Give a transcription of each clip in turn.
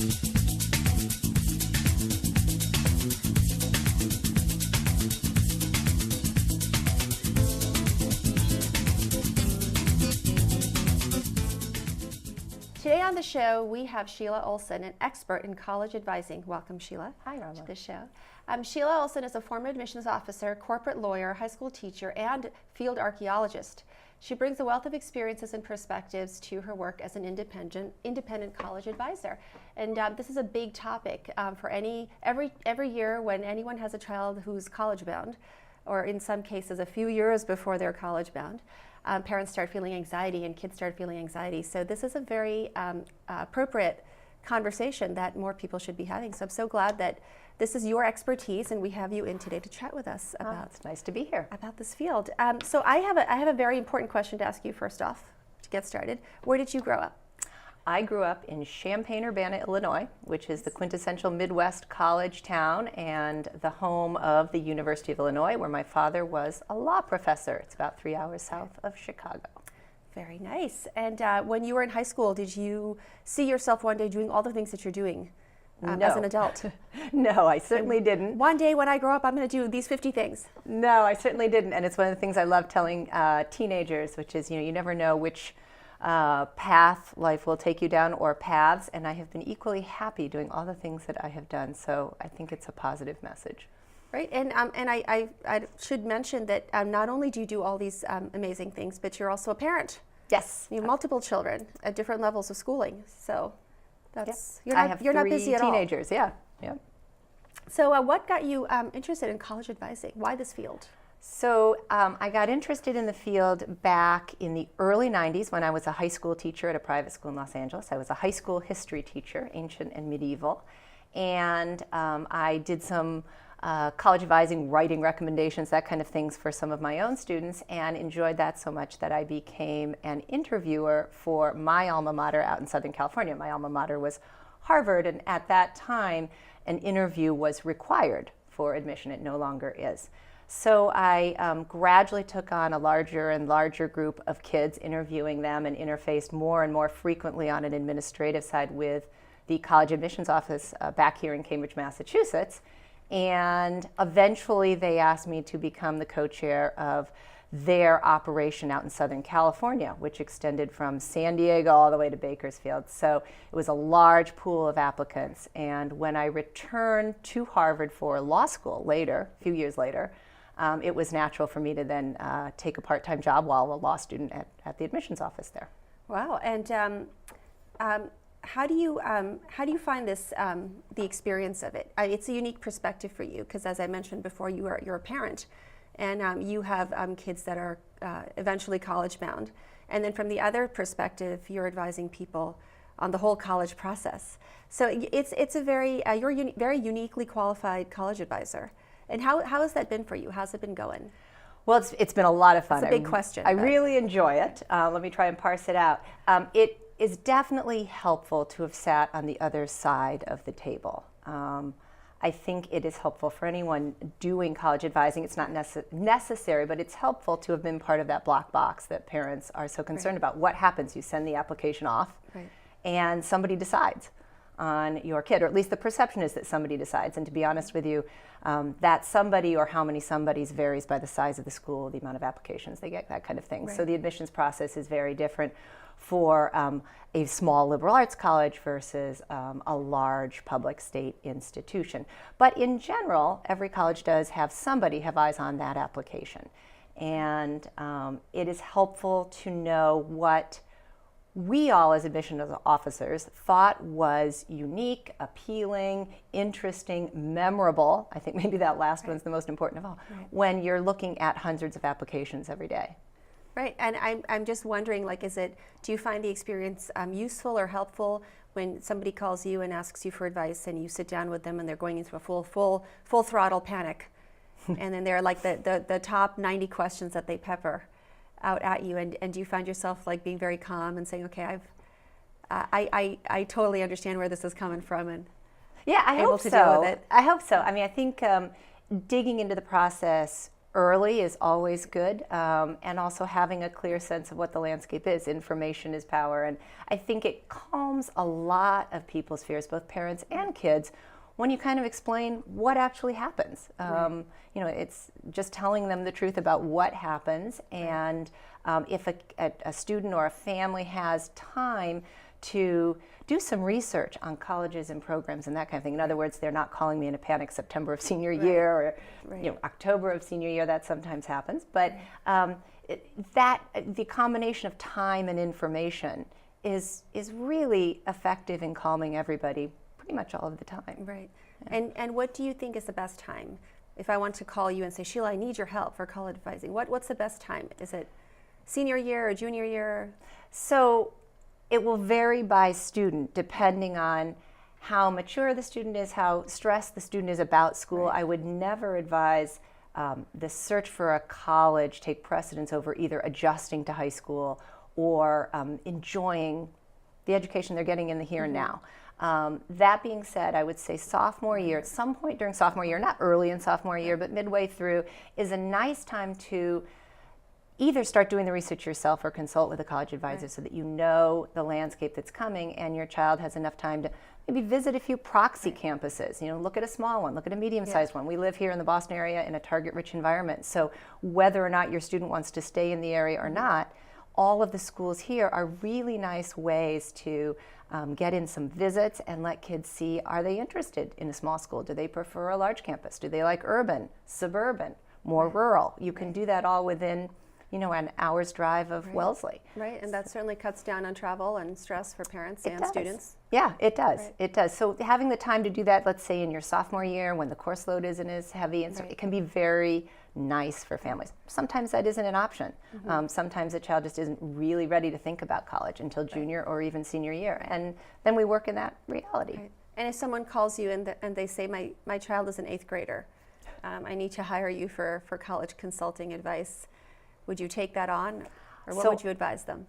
Today on the show, we have Sheila Olson, an expert in college advising. Welcome, Sheila. Hi, Rama. To the show. Sheila Olson is a former admissions officer, corporate lawyer, high school teacher, and field archaeologist. She brings a wealth of experiences and perspectives to her work as an independent college advisor. And this is a big topic for every year when anyone has a child who's college bound, or in some cases a few years before they're college bound. Parents start feeling anxiety and kids start feeling anxiety. So this is a very appropriate conversation that more people should be having. So I'm so glad that this is your expertise and we have you in today to chat with us about. It's nice to be here. About this field. So I have a very important question to ask you first off to get started. Where did you grow up? I grew up in Champaign-Urbana, Illinois, which is the quintessential Midwest college town and the home of the University of Illinois, where my father was a law professor. It's about 3 hours south of Chicago. Very nice. And when you were in high school, did you see yourself one day doing all the things that you're doing as an adult? No, I certainly didn't. One day when I grow up, I'm going to do these 50 things. No, I certainly didn't. And it's one of the things I love telling teenagers, which is, you never know which path life will take you down, or paths, and I have been equally happy doing all the things that I have done, so I think it's a positive message. Right, and I should mention that not only do you do all these amazing things, but you're also a parent. Yes. You have multiple children at different levels of schooling, so that's, yep. I have you're not busy at all. Teenagers, yeah. So what got you interested in college advising? Why this field? So I got interested in the field back in the early 90s when I was a high school teacher at a private school in Los Angeles. I was a high school history teacher, ancient and medieval, and I did some college advising, writing recommendations, that kind of things for some of my own students, and enjoyed that so much that I became an interviewer for my alma mater out in Southern California. My alma mater was Harvard, and at that time, an interview was required for admission. It no longer is. So I gradually took on a larger and larger group of kids, interviewing them, and interfaced more and more frequently on an administrative side with the college admissions office back here in Cambridge, Massachusetts. And eventually they asked me to become the co-chair of their operation out in Southern California, which extended from San Diego all the way to Bakersfield. So it was a large pool of applicants. And when I returned to Harvard for law school later, a few years later, it was natural for me to then take a part-time job while a law student at the admissions office there. Wow, and how do you find this the experience of it? It's a unique perspective for you because, as I mentioned before, you're a parent, and you have kids that are eventually college bound, and then from the other perspective, you're advising people on the whole college process. So it's a very very uniquely qualified college advisor. And how has that been for you? How's it been going? Well, it's been a lot of fun. It's a big question. I really enjoy it. Let me try and parse it out. It is definitely helpful to have sat on the other side of the table. I think it is helpful for anyone doing college advising. It's not necessary, but it's helpful to have been part of that black box that parents are so concerned about. What happens? You send the application off, and somebody decides on your kid, or at least the perception is that somebody decides. And to be honest with you, that somebody or how many somebodies varies by the size of the school, the amount of applications they get, that kind of thing. So the admissions process is very different for a small liberal arts college versus a large public state institution. But in general, every college does have somebody have eyes on that application. And it is helpful to know what we all as admissions officers thought was unique, appealing, interesting, memorable. I think maybe that last one's the most important of all, when you're looking at hundreds of applications every day. Right, and I'm just wondering, like, do you find the experience useful or helpful when somebody calls you and asks you for advice and you sit down with them and they're going into a full throttle panic and then they're like the top 90 questions that they pepper out at you, and do you find yourself like being very calm and saying, okay, I totally understand where this is coming from, and I hope so. Deal with it? I hope so. I mean, I think digging into the process early is always good, and also having a clear sense of what the landscape is. Information is power, and I think it calms a lot of people's fears, both parents and kids, when you kind of explain what actually happens. Right. It's just telling them the truth about what happens, and if a student or a family has time to do some research on colleges and programs and that kind of thing. In other words, they're not calling me in a panic September of senior year or October of senior year. That sometimes happens, but the combination of time and information is really effective in calming everybody pretty much all of the time. Right. Yeah. And what do you think is the best time? If I want to call you and say, Sheila, I need your help for college advising, what's the best time? Is it senior year or junior year? So it will vary by student depending on how mature the student is, how stressed the student is about school. Right. I would never advise the search for a college take precedence over either adjusting to high school or enjoying the education they're getting in the here and now. That being said, I would say sophomore year, at some point during sophomore year, not early in sophomore year, but midway through, is a nice time to either start doing the research yourself or consult with a college advisor so that you know the landscape that's coming and your child has enough time to maybe visit a few proxy campuses. Look at a small one, look at a medium-sized one. We live here in the Boston area in a target-rich environment, so whether or not your student wants to stay in the area or not, all of the schools here are really nice ways to get in some visits and let kids see, are they interested in a small school? Do they prefer a large campus? Do they like urban, suburban, more rural? You can do that all within an hour's drive of Wellesley. Right, and that certainly cuts down on travel and stress for parents and students. Yeah, it does. Right. It does. So having the time to do that, let's say in your sophomore year when the course load isn't as heavy, and so it can be very nice for families. Sometimes that isn't an option. Sometimes a child just isn't really ready to think about college until junior or even senior year, and then we work in that reality. Right. And if someone calls you and they say, my child is an 8th grader, I need to hire you for college consulting advice, would you take that on, or what would you advise them?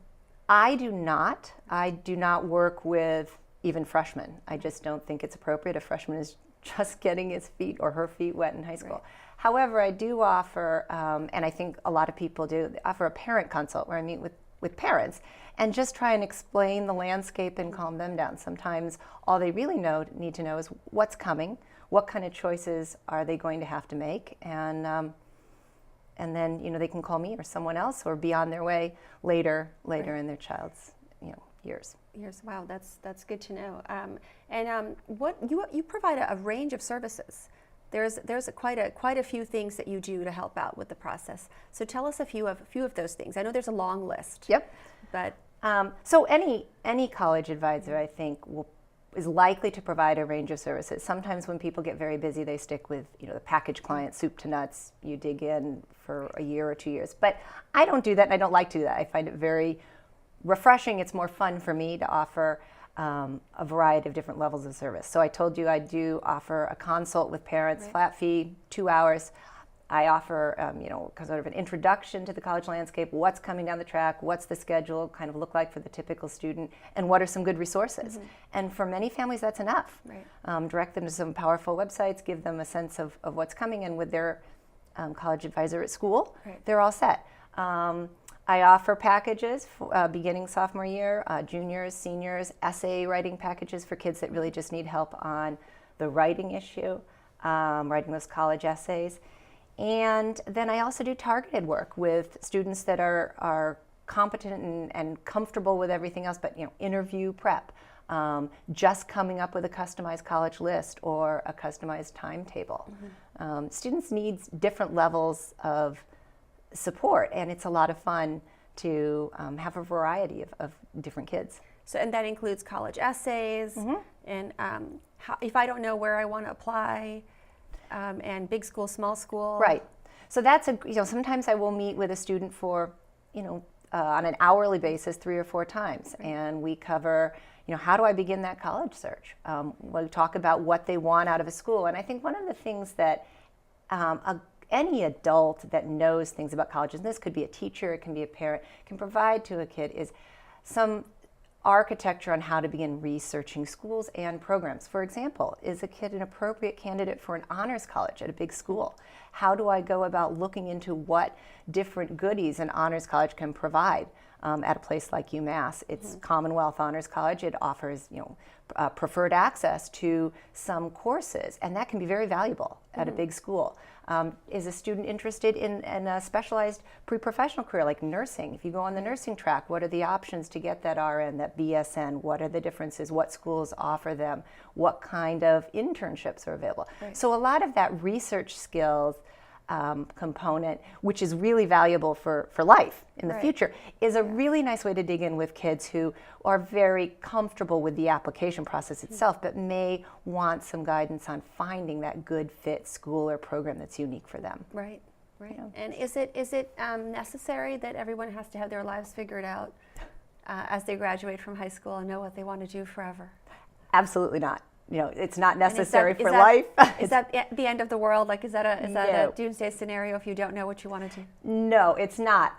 I do not. I do not work with even freshmen. I just don't think it's appropriate. A freshman is just getting his feet or her feet wet in high school. Right. However, I do offer, and I think a lot of people do, offer a parent consult where I meet with parents and just try and explain the landscape and calm them down. Sometimes all they really need to know is what's coming, what kind of choices are they going to have to make, and then they can call me or someone else or be on their way later in their child's years. Wow, that's good to know. What you provide a range of services. There's quite a few things that you do to help out with the process. So tell us a few of those things. I know there's a long list. Yep. But so any college advisor, I think, is likely to provide a range of services. Sometimes when people get very busy, they stick with the package client, soup to nuts. You dig in for a year or 2 years. But I don't do that, and I don't like to do that. I find it very refreshing. It's more fun for me to offer a variety of different levels of service. So I told you I do offer a consult with parents, flat fee, 2 hours. I offer, sort of an introduction to the college landscape, what's coming down the track, what's the schedule kind of look like for the typical student, and what are some good resources. And for many families, that's enough. Right. Direct them to some powerful websites, give them a sense of what's coming, and with their college advisor at school, they're all set. I offer packages for, beginning sophomore year, juniors, seniors, essay writing packages for kids that really just need help on the writing issue, writing those college essays. And then I also do targeted work with students that are competent and comfortable with everything else, but interview prep, just coming up with a customized college list or a customized timetable. Students need different levels of support, and it's a lot of fun to have a variety of different kids. So, and that includes college essays, and if I don't know where I want to apply, and big school, small school. Right. So that's sometimes I will meet with a student for, on an hourly basis 3 or 4 times, and we cover, how do I begin that college search? We talk about what they want out of a school, and I think one of the things that any adult that knows things about colleges, and this could be a teacher, it can be a parent, can provide to a kid is some architecture on how to begin researching schools and programs. For example, is a kid an appropriate candidate for an honors college at a big school? How do I go about looking into what different goodies an honors college can provide at a place like UMass? It's Commonwealth Honors College. It offers, preferred access to some courses, and that can be very valuable at a big school. Is a student interested in a specialized pre-professional career like nursing? If you go on the nursing track, what are the options to get that RN, that BSN? What are the differences? What schools offer them? What kind of internships are available? Right. So a lot of that research skills component, which is really valuable for life in the future, is a really nice way to dig in with kids who are very comfortable with the application process itself, but may want some guidance on finding that good fit school or program that's unique for them. Right, right. And is it necessary that everyone has to have their lives figured out as they graduate from high school and know what they want to do forever? Absolutely not. It's not necessary for is that, life. Is that the end of the world? Like, is that a doomsday scenario if you don't know what you want to do? No, it's not.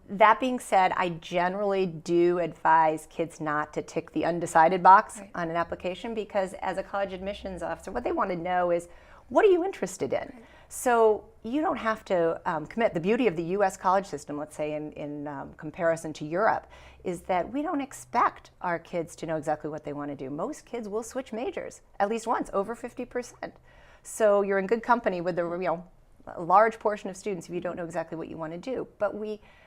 That being said, I generally do advise kids not to tick the undecided box on an application, because as a college admissions officer, what they want to know is, what are you interested in? Right. So you don't have to commit. The beauty of the U.S. college system, let's say in comparison to Europe, is that we don't expect our kids to know exactly what they want to do. Most kids will switch majors at least once, over 50%. So you're in good company with a large portion of students if you don't know exactly what you want to do. But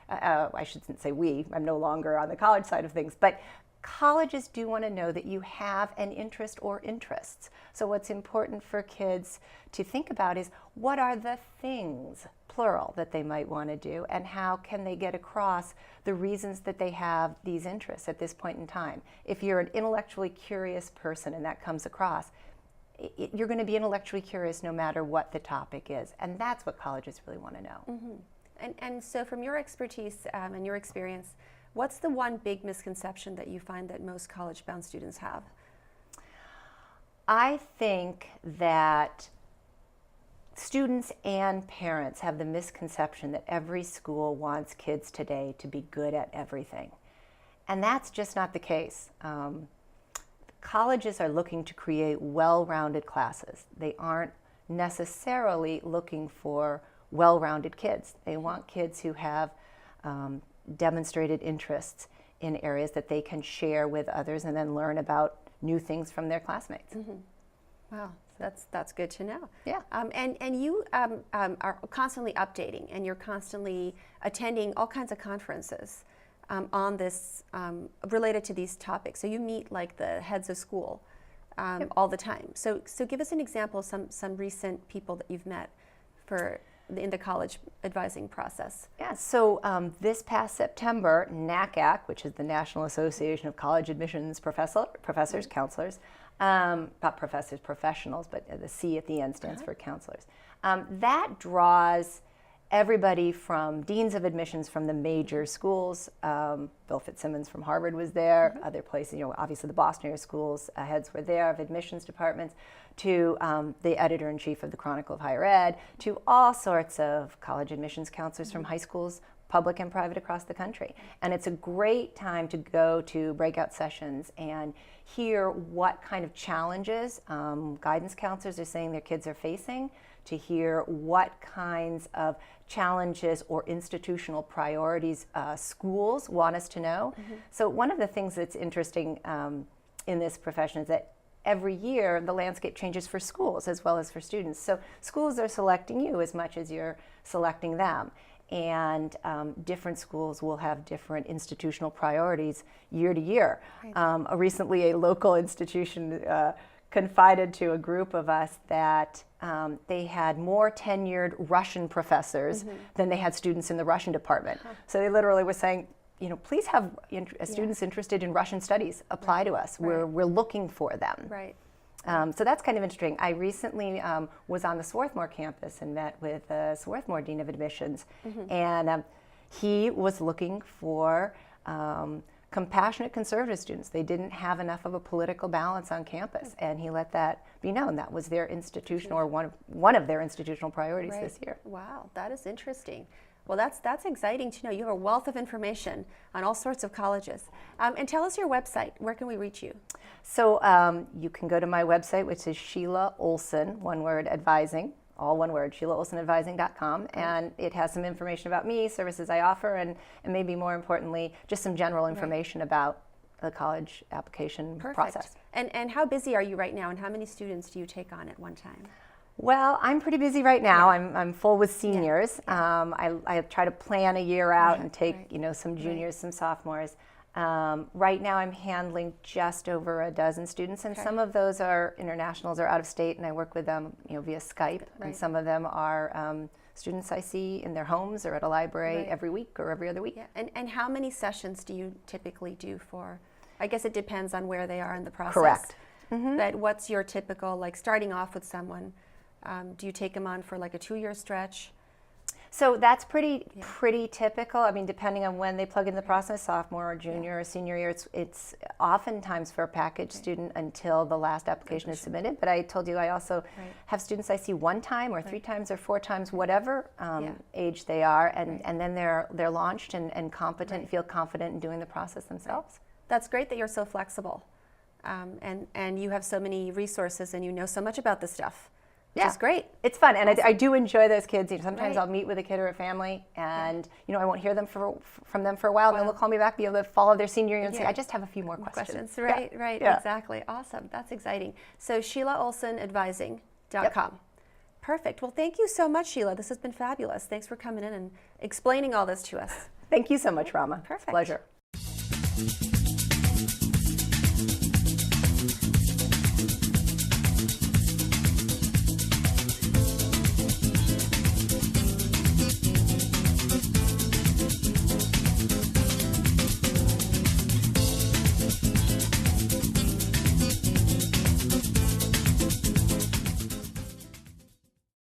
I shouldn't say we, I'm no longer on the college side of things, but colleges do want to know that you have an interest or interests. So what's important for kids to think about is, what are the things, plural, that they might want to do, and how can they get across the reasons that they have these interests at this point in time. If you're an intellectually curious person and that comes across, you're going to be intellectually curious no matter what the topic is, and that's what colleges really want to know. Mm-hmm. And so from your expertise and your experience, what's the one big misconception that you find that most college-bound students have? I think that students and parents have the misconception that every school wants kids today to be good at everything. And that's just not the case. Colleges are looking to create well-rounded classes. They aren't necessarily looking for well-rounded kids. They want kids who have demonstrated interests in areas that they can share with others and then learn about new things from their classmates. Mm-hmm. Wow, that's good to know. Yeah. And you are constantly updating, and you're constantly attending all kinds of conferences on this related to these topics. So you meet like the heads of school all the time. So give us an example of some recent people that you've met in the college advising process. Yeah, so this past September, NACAC, which is the National Association of College Admissions Professors, Counselors, not professors, professionals, but the C at the end stands for counselors. That draws everybody from deans of admissions from the major schools. Bill Fitzsimmons from Harvard was there, other places, obviously the Boston area schools heads were there, of admissions departments, to the editor-in-chief of the Chronicle of Higher Ed, to all sorts of college admissions counselors from high schools, public and private, across the country. And it's a great time to go to breakout sessions and hear what kind of challenges guidance counselors are saying their kids are facing, to hear what kinds of challenges or institutional priorities schools want us to know. So one of the things that's interesting in this profession is that every year the landscape changes for schools as well as for students. So schools are selecting you as much as you're selecting them. And different schools will have different institutional priorities year to year. Right. Recently, a local institution confided to a group of us that they had more tenured Russian professors than they had students in the Russian department. So they literally were saying, please have students interested in Russian studies apply to us. We're looking for them. Right. So that's kind of interesting. I recently was on the Swarthmore campus and met with the Swarthmore Dean of Admissions, and he was looking for compassionate conservative students. They didn't have enough of a political balance on campus, and he let that be known. That was their institutional, or one of their institutional priorities this year. Wow, that is interesting. Well, that's exciting to know. You have a wealth of information on all sorts of colleges. And tell us your website. Where can we reach you? So you can go to my website, which is Sheila Olson, one word, advising, all one word, SheilaOlsonAdvising.com, and it has some information about me, services I offer, and maybe more importantly, just some general information about the college application process. And how busy are you right now, and how many students do you take on at one time? Well, I'm pretty busy right now. I'm full with seniors. I try to plan a year out and take some juniors, some sophomores. Right now I'm handling just over a dozen students, and some of those are internationals or out of state, and I work with them via Skype, and some of them are students I see in their homes or at a library every week or every other week. Yeah. And how many sessions do you typically do for? I guess it depends on where they are in the process. Correct. But what's your typical, like starting off with someone, do you take them on for like a 2-year stretch? So that's pretty typical. I mean, depending on when they plug in the process, sophomore or junior or senior year, it's oftentimes for a package student until the last application is submitted. But I told you I also have students I see 1 time or 3 times or 4 times, whatever age they are, and then they're launched and competent, feel confident in doing the process themselves. That's great that you're so flexible, and you have so many resources and you know so much about this stuff. Which is great. It's fun, and I do enjoy those kids. Sometimes I'll meet with a kid or a family, and I won't hear them from them for a while, and then they'll call me back, be able to follow their senior year and say, I just have a few more questions. Right, exactly. Awesome. That's exciting. So SheilaOlsonAdvising.com. Perfect. Well, thank you so much, Sheila. This has been fabulous. Thanks for coming in and explaining all this to us. Thank you so much, Rama. Perfect. Pleasure.